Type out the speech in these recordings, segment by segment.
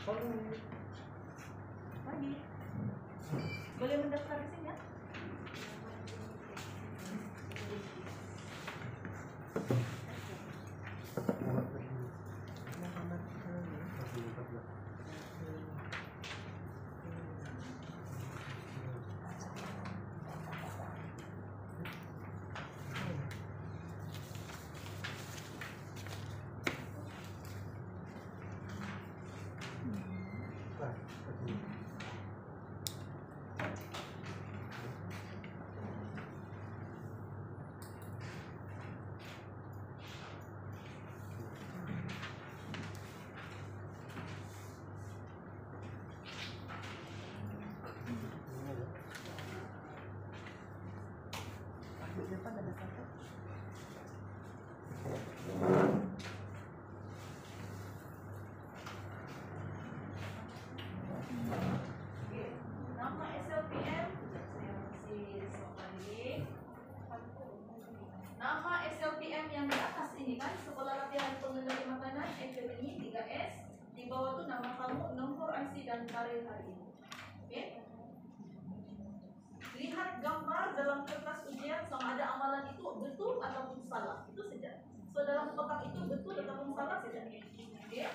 Pagi. Boleh mendaftar di sini ya? Depan ada satu. Nama SLPM nama SLPM yang di atas ini kan Sekolah Latihan Pengendali Makanan Academy 3S. Di bawah tuh nama kamu, nomor IC dan karir hari ini. Oke? Lihat gambar dalam kertas ujian sama ada amalan itu betul ataupun salah, itu saja. So dalam kotak itu betul ataupun salah saja. Oke?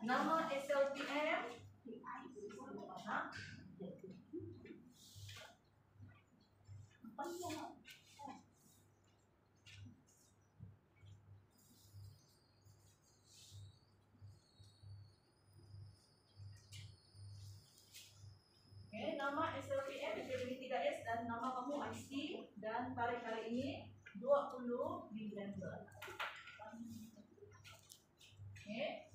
Nama SLPM nama SLPM Academy 3S dan nama kamu IC dan tarikh hari ini 20 November. Oke.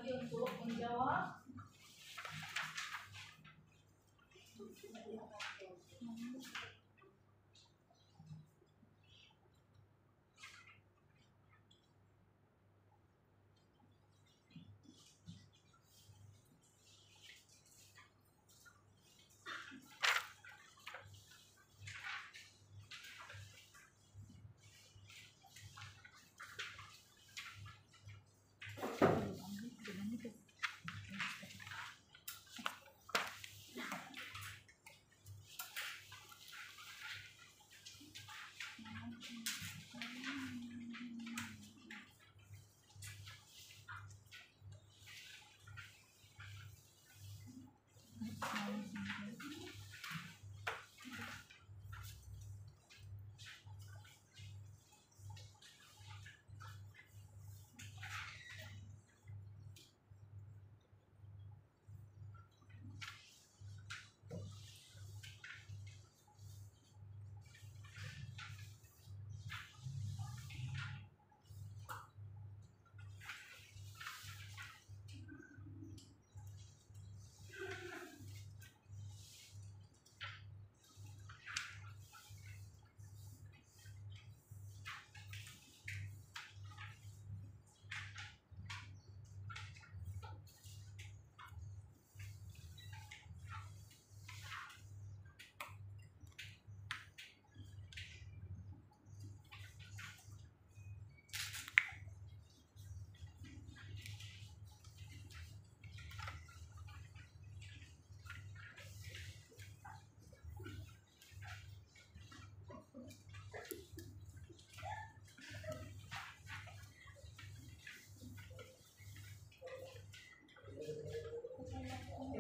lagi untuk menjawab.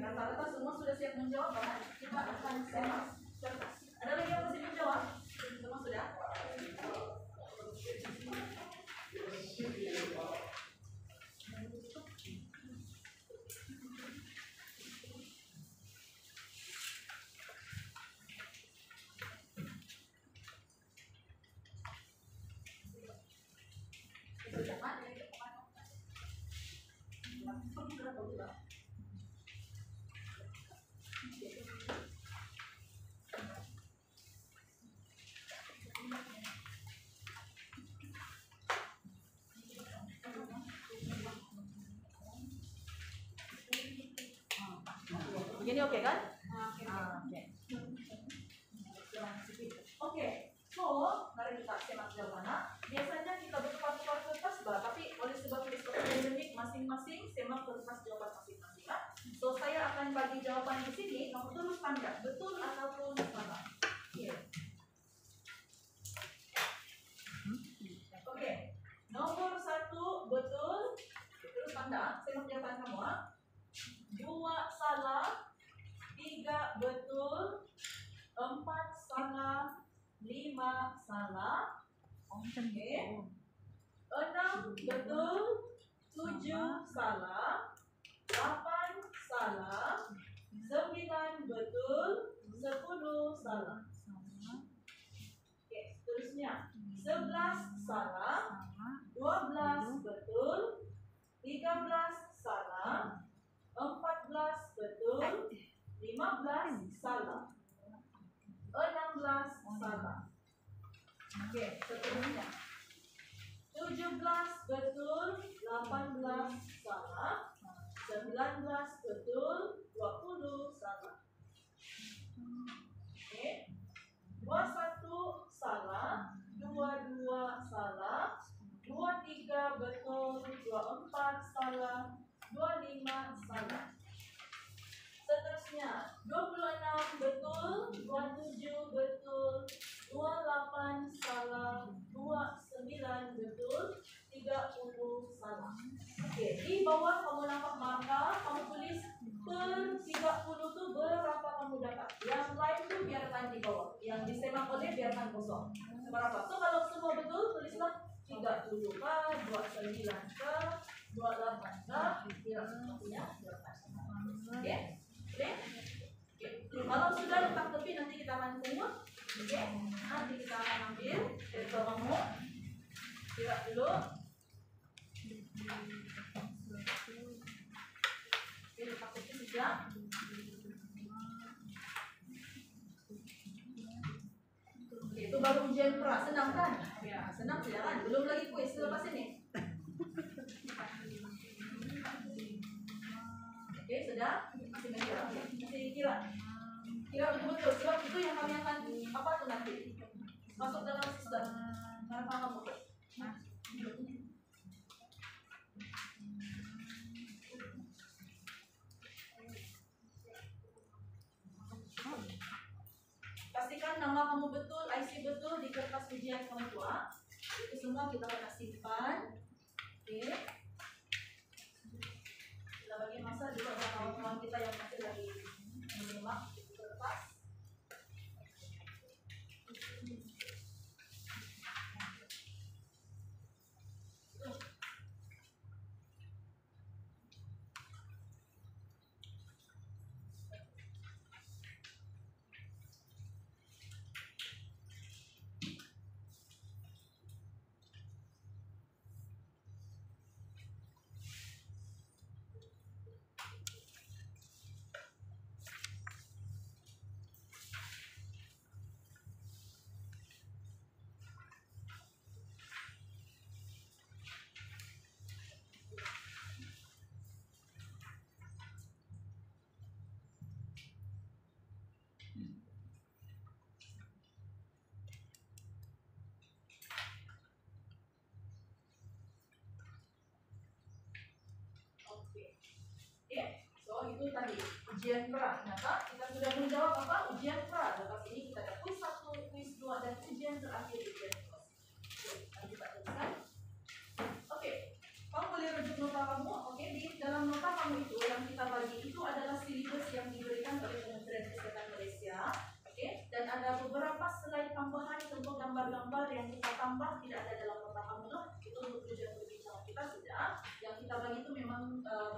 Rata-rata semua sudah siap menjawab, kita akan semak kertas. Ada lagi yang masih menjawab? Semua sudah? Begini oke kan? Oke. So, mari kita simak jawabannya. Biasanya kita butuh pakai kertas, tapi oleh sebab pandemik masing-masing simak kertas jawaban masing-masing. So, saya akan bagi jawaban di sini. Nomor terus tanda betul ataupun salah. Oke. Nomor 1 betul. Terus tanda. Simak jawaban kamu. 2 salah. 3 betul, 4 salah, 5 salah, oke, 6 betul, 7 salah, 8 salah, 9 betul, 10 salah. Oke, seterusnya 11 salah, 12 betul, 13 salah, 14 betul, 15 salah, 16 salah. Oke, seterusnya 17 betul, 18 salah, 19 betul, 20 salah. Oke, 21 salah, 22 salah, 23 betul, 24 salah, 25 salah. Seterusnya 26 betul, 27 betul, 28 salah, 29 betul, 30 salah. Oke, di bawah kamu nampak marka, kamu tulis per 30 itu berapa kamu dapat. Yang lain tuh biarkan di bawah, yang disemak oleh biarkan kosong. Berapa? So kalau semua betul tulislah 30 ke, 29 ke, 28 ke, kira sepertinya berapa. Oke? Oke? Kalau sudah letak tepi nanti kita akan pungut. Oke? Nanti kita akan ambil dari kamu. Kira dulu. Sudah? Oke, itu baru ujian pra. Senang kan? Ya, senang sudah kan? Belum lagi kuis selepas ini. Oke, sudah? Masih kira? Masih kira? Kira betul-betul. Sebab itu yang kami akan apa tuh nanti? Masuk dalam sistem. Karena kamu pastikan nama kamu betul, IC betul di kertas ujian kamu tua. Itu semua kita akan simpan. Oke. Kita bagi masa juga buat kawan-kawan kita yang masih lagi menyimak di kertas. Itu tadi ujian pra. Kenapa? Kita sudah menjawab apa? Ujian pra. Lepas ini kita ada kuis 1, kuis 2 dan ujian terakhir ujian plus. Oke, kita teruskan. Oke, kamu boleh rujuk nota kamu. Oke, di dalam nota kamu itu yang kita bagi itu adalah silibus yang diberikan oleh Kementerian Kesehatan Malaysia. Oke, dan ada beberapa slide tambahan untuk gambar-gambar yang kita tambah tidak ada dalam nota kamu loh. Itu untuk tujuan perbincangan kita sudah. Yang kita bagi itu memang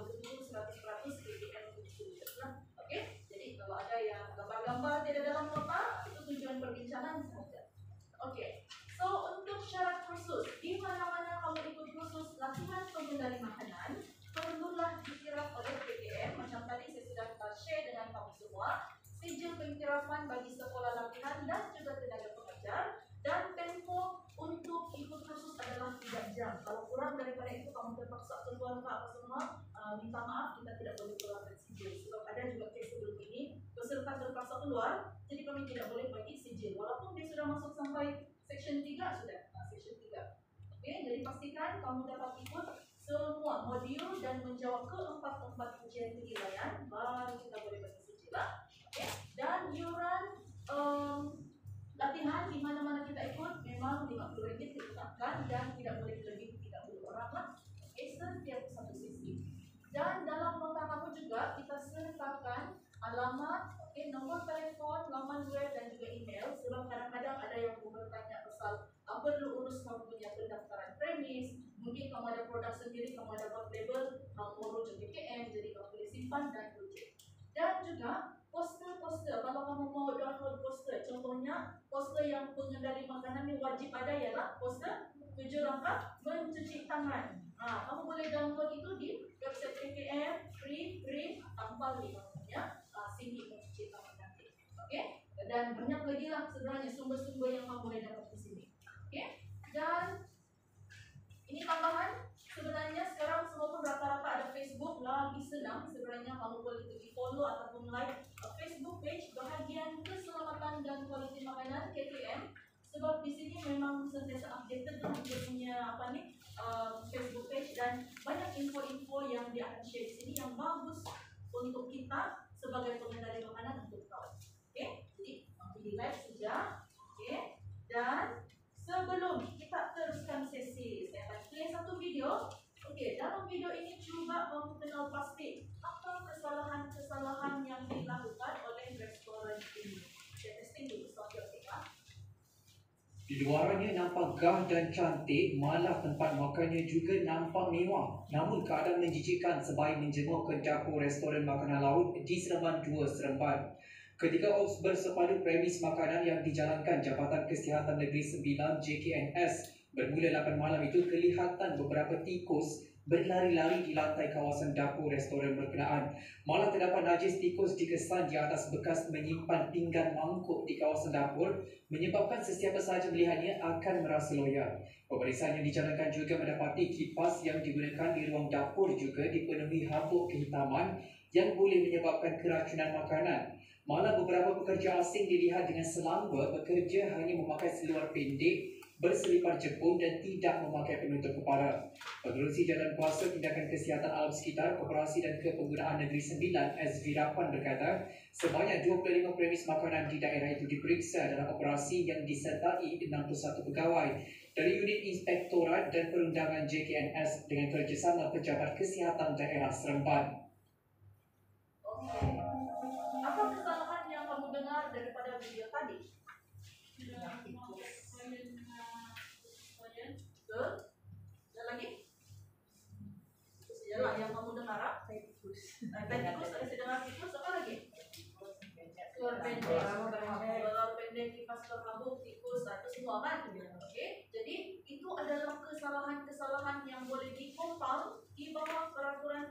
betul-betul 100% PPM. Oke, jadi kalau ada yang gambar-gambar tidak dalam nota itu tujuan perbincangan saja. Oke, so untuk syarat khusus di mana-mana kamu ikut khusus latihan pengendali makanan perlulah dikirap oleh PPM. Macam tadi saya sudah share dengan kamu semua sijil pengkirapan bagi sekolah latihan dan juga tenaga pengajar, dan tempo untuk ikut khusus adalah 3 jam. Kalau kurang daripada itu kamu terpaksa keluar ke apa semua, minta maaf kita tidak boleh keluarkan sijil. Sebab ada juga kes sebelum ini peserta terpaksa keluar, jadi kami tidak boleh bagi sijil. Walaupun dia sudah masuk sampai section 3 sudah, section 3. Oke, jadi pastikan kamu dapat ikut semua modul dan menjawab ke 4 ujian penilaian, baru kita boleh bagi sijil lah. Oke, dan iuran latihan di mana-mana kita ikut memang RM50 ditetapkan dan tidak boleh lebih 30 orang lah. Oke, setiap satu sesi. Dan dalam nota kamu juga kita sertakan alamat, oke, nomor telepon, laman web dan juga email. Sebab kadang-kadang ada yang bertanya pasal perlu urus kamu punya pendaftaran premis, mungkin kamu ada produk sendiri, kamu ada buat label, kamu rujuk PKM, jadi kamu boleh simpan dan rujuk. Dan juga poster-poster, kalau kamu mau download poster, contohnya poster yang pengendali makanan ini wajib ada ialah poster 7 langkah mencuci tangan. Kamu boleh download itu di website PKM, free tanpa linknya, sini mencuci tangan nanti. Oke? Dan banyak lagi lah sebenarnya sumber-sumber yang kamu boleh dapat di sini. Oke? Dan ini tambahan. Sebenarnya sekarang semua pun rata-rata ada Facebook, lagi senang sebenarnya kamu boleh pergi follow ataupun like Facebook page bahagian keselamatan dan kualiti makanan KKM. Sebab di sini memang sentiasa updated lah dia punya Facebook page, dan banyak info-info yang dia akan share di sini yang bagus untuk kita sebagai pengendali makanan untuk tahu. Oke, jadi di like saja. Oke, dan sebelum kita teruskan sesi, saya akan play satu video. Oke, dalam video ini cuba kamu kenal pasti apa kesalahan-kesalahan yang dilakukan oleh restoran ini. Saya testing dulu software kita. Di luarannya nampak gah dan cantik, malah tempat makannya juga nampak mewah. Namun keadaan menjijikkan sebaik menjenguk ke dapur restoran makanan laut di Seremban 2 Seremban. Ketika Ops bersepadu premis makanan yang dijalankan Jabatan Kesihatan Negeri 9 JKNS bermula 8 malam itu, kelihatan beberapa tikus berlari-lari di lantai kawasan dapur restoran berkenaan. Malah terdapat najis tikus dikesan di atas bekas menyimpan pinggan mangkuk di kawasan dapur, menyebabkan sesiapa sahaja melihatnya akan merasa loya. Pemeriksaan yang dijalankan juga mendapati kipas yang digunakan di ruang dapur juga dipenuhi habuk kehitaman yang boleh menyebabkan keracunan makanan. Malah beberapa pekerja asing dilihat dengan selamba bekerja hanya memakai seluar pendek, berselipar jepun dan tidak memakai penutup kepala. Pengerusi Jalan Kuasa Tindakan Kesihatan Alam Sekitar, Koperasi dan Kepenggunaan Negeri 9 SV Rapan berkata, sebanyak 25 premis makanan di daerah itu diperiksa dalam operasi yang disertai 61 pegawai dari Unit Inspektorat dan Perundangan JKNS dengan kerjasama Pejabat Kesihatan Daerah Seremban. Apa kesalahan yang kamu dengar daripada video tadi? Betul? Ada lagi? Itu sajalah yang kamu dengar. Tikus. Saya dengar tikus. Apa lagi? Telur pendek, kipas terhabuk, tikus, itu semua kan? Oke. Jadi itu adalah kesalahan-kesalahan yang boleh dikompal di bawah peraturan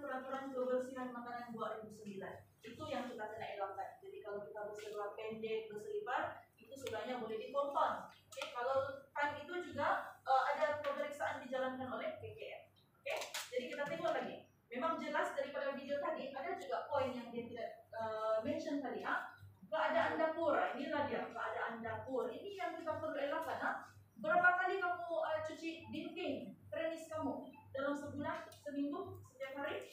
kebersihan makanan 2009. Itu yang kita kena elakkan. Jadi kalau kita berselipar pendek, berselipar, itu sebenarnya boleh dikompal. Oke, kalau time itu juga ada pemeriksaan dijalankan oleh PKM. Oke, jadi kita tengok lagi. Memang jelas daripada video tadi ada juga poin yang dia tidak mention tadi. Keadaan dapur, inilah dia keadaan dapur. Ini yang kita perlu elakkan. Berapa kali kamu cuci dinding premis kamu dalam sebulan, seminggu, setiap hari?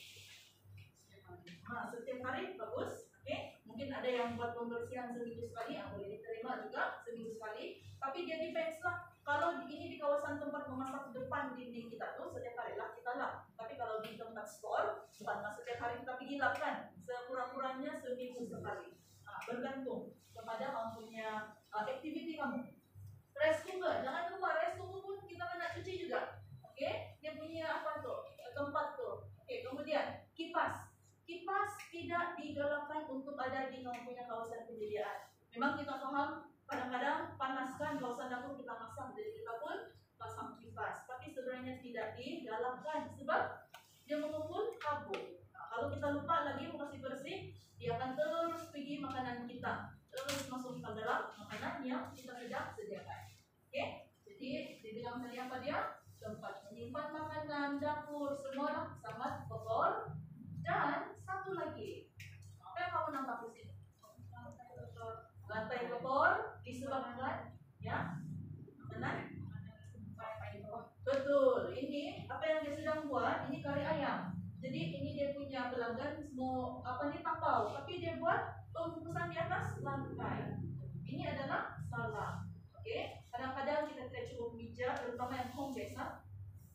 Setiap hari, bagus. Oke, mungkin ada yang buat pembersihan seminggu sekali, yang boleh diterima juga seminggu sekali. Tapi dia depends lah. Kalau ini di kawasan tempat memasak depan dinding kita tuh setiap hari lah kita lap. Tapi kalau di tempat store, bukan setiap hari kita pergi lap kan. Sekurang-kurangnya seminggu sekali. Bergantung kepada kamu punya aktiviti kamu. Rice cooker, jangan lupa rice cooker pun kita kena cuci juga. Oke, dia punya apa tuh? Tempat tuh. Oke, kemudian kipas. Kipas tidak digalakkan untuk ada di kamu punya kawasan penyediaan. Memang kita paham kadang-kadang panaskan kawasan dapur kita pasang, jadi kita pun pasang kipas. Tapi sebenarnya tidak digalakkan sebab dia mengumpul kabut. Kalau kita lupa lagi bersih-bersih, dia akan terus pergi makanan kita, terus masuk ke dalam makanan yang kita sedang sediakan. Oke, jadi dibilang tadi apa dia? Tempat menyimpan makanan, dapur, semua sangat kotor. Dan satu lagi, apa yang kamu nampak di sini? Lantai kotor disebabkan ya makanan. Betul, ini apa yang dia sedang buat? Ini kari ayam. Jadi ini dia punya pelanggan mau tapau, tapi dia buat pembungkusan di atas lantai. Ini adalah salah. Oke, kadang-kadang kita tidak cukup meja, terutama yang home base.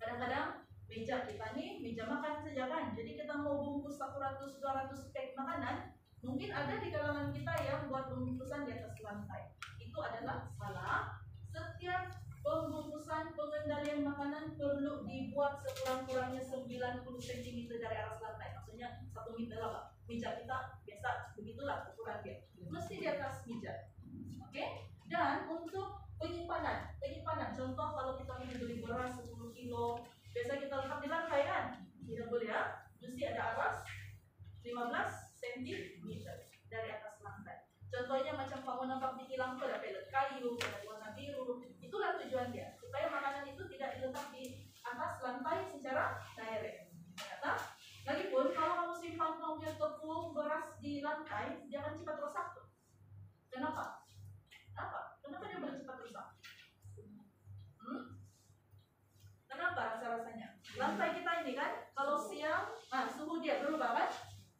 Kadang-kadang meja kita nih meja makan saja kan. Jadi kita mau bungkus 100-200 pack makanan, mungkin ada di kalangan kita yang buat pembungkusan di atas lantai. Itu adalah salah. Setiap pembungkusan pengendalian makanan perlu dibuat sekurang-kurangnya 90 cm dari atas lantai. Maksudnya 1 meter lah, Pak. Meja kita biasa begitulah ukurannya. Mesti di atas meja. Oke? Dan untuk penyimpanan, contoh kalau kita beli beras 10 kilo, biasa kita letak di lantai kan? Tidak boleh ya. Mesti ada atas 15 cm dari atas lantai. Contohnya macam kamu nampak di kilang itu ada pelet kayu, ada warna biru. Itulah tujuan dia, supaya makanan itu tidak diletak di atas lantai secara direct. Ternyata, lagipun kalau kamu simpan kamu tepung beras di lantai, dia akan cepat rusak tuh. Kenapa? Kenapa dia boleh cepat rusak? Kenapa rasa-rasanya? Lantai kita ini kan, kalau siang, suhu dia berubah kan?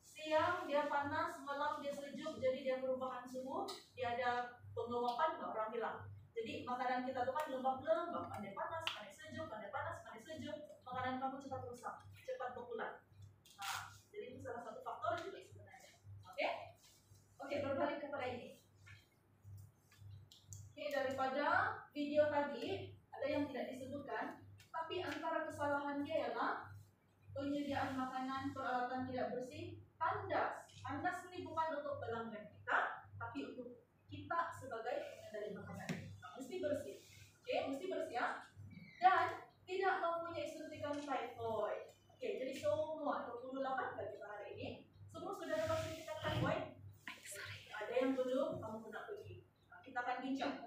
Siang dia panas, malam dia sejuk, jadi dia perubahan suhu, dia ada penguapan, nggak orang bilang. Jadi makanan kita tuh kan lembab-lembab, pandai panas, pandai sejuk, pandai panas, pandai sejuk, makanan kamu cepat rusak, cepat bekulan. Jadi itu salah satu faktor juga sebenarnya. Oke, berbalik kepada ini. Ini daripada video tadi ada yang tidak disebutkan, tapi antara kesalahannya ialah penyediaan makanan, peralatan tidak bersih, tandas. Tandas ini bukan untuk pelanggan kita, tapi untuk kita sebagai pengendali makanan. Mesti bersih. Oke, mesti bersih ya. Dan tidak mempunyai suntikan typhoid. bincang.